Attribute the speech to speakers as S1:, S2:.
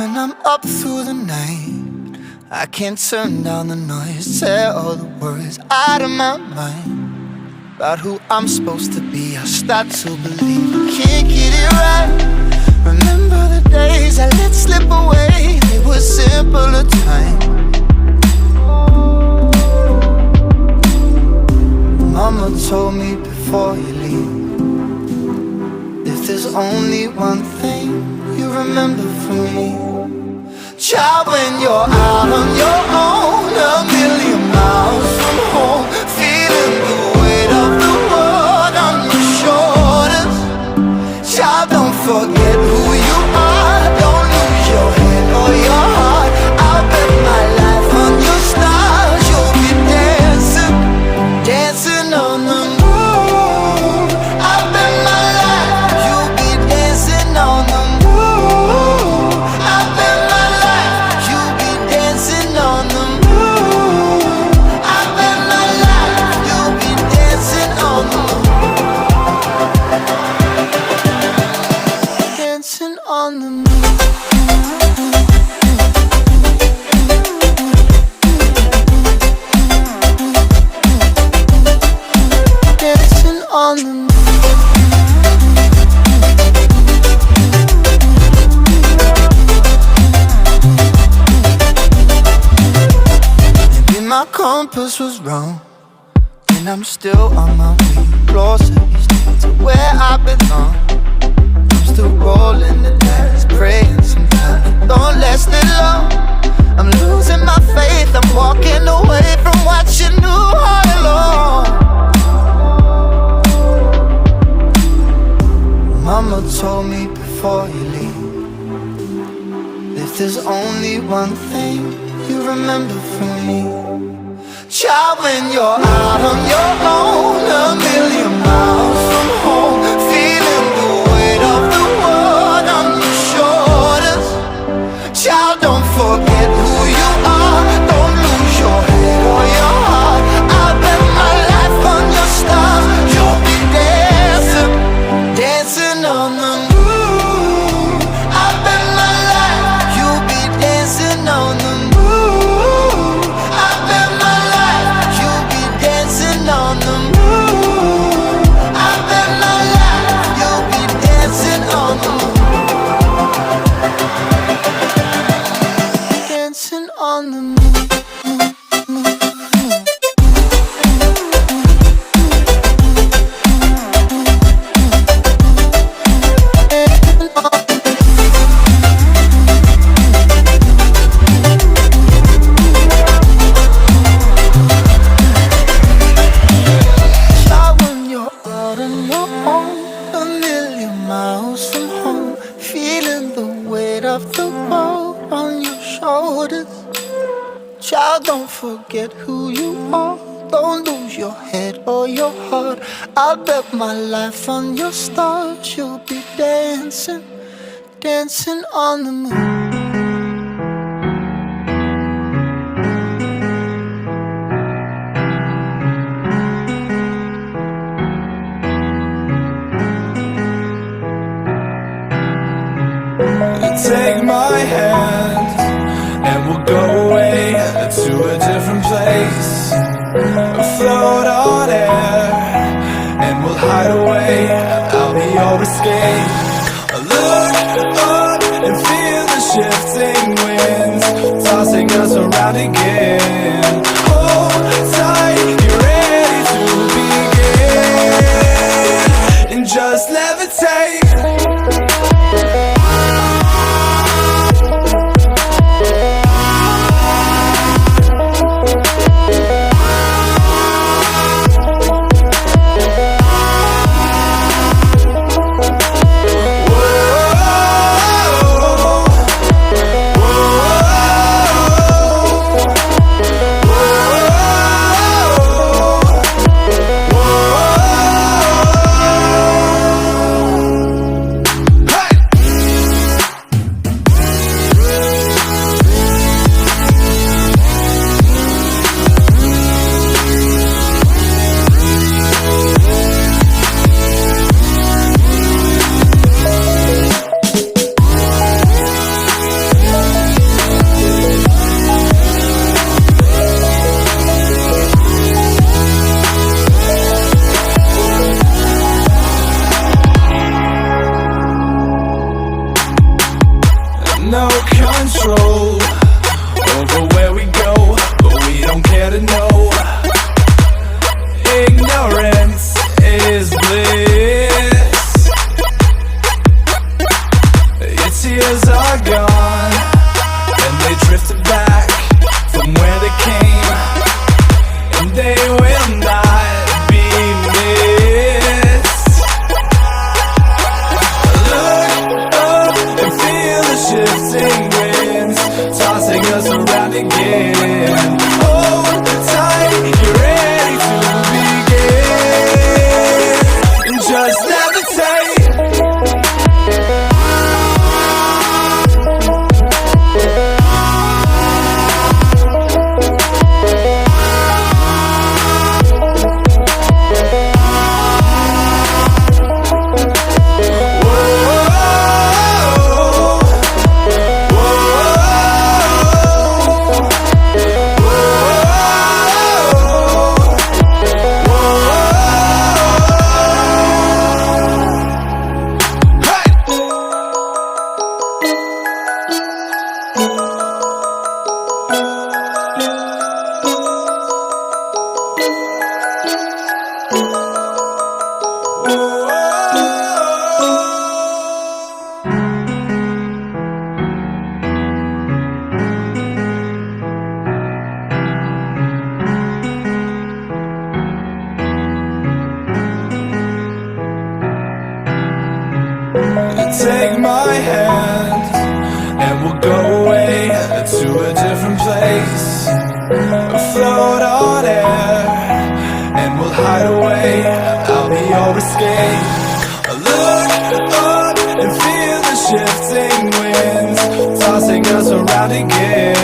S1: When I'm up through the night, I can't turn down the noise, tear all the words out of my mind about who I'm supposed to be. I start to believe I can't get it right. Remember the days I let slip away, they were simpler times. Mama told me before you leave, if there's only one thing you remember from me, child, when you're out on your own, a million miles from home, feeling the weight of the world on your shoulders, child, don't forget who you are, don't lose your head or your heart. I'll bet my life on your stars, you'll be dancing, dancing on the moon. I'll bet my life you'll be dancing on the moon. I'll bet my life you'll be dancing on the moon. I'll bet my life you'll be dancing on the moon. Dancing on the moon. Dancing on the moon. Maybe my compass was wrong, and I'm still on my way closer each day to where I belong. I'm still rolling the dice, praying sometimes it don't last it long. I'm losing my faith, I'm walking away from what you knew all along. Mama told me before you leave, if there's only one thing you remember from me, child, when you're out on your own, a million miles from home, feeling the weight of the world on your shoulders, child, don't forget who you are, don't lose your head or your heart. I'll bet my life on your stars, you'll be dancing, dancing on the moon. I'll bet my life you'll be dancing on the moon. I'll bet my life you'll be dancing on the moon. I'll bet my life you'll be dancing on the moon. Dancing on the moon. Child, when you're out on your own, a million miles from home, feeling the weight of the world on your shoulders, child, don't forget who you are, don't lose your head or your heart. I'll bet my life on your stars, you'll be dancing, dancing on the moon.
S2: Take my hand and we'll go away to a different place, float on air and we'll hide away. I'll be your escape. Look up and feel the shifting winds tossing us around again. Hold tight, you're ready to begin, and just levitate. Take my hand and we'll go away to a different place. Float on air and we'll hide away. I'll be your escape. Look up and feel the shifting winds tossing us around again.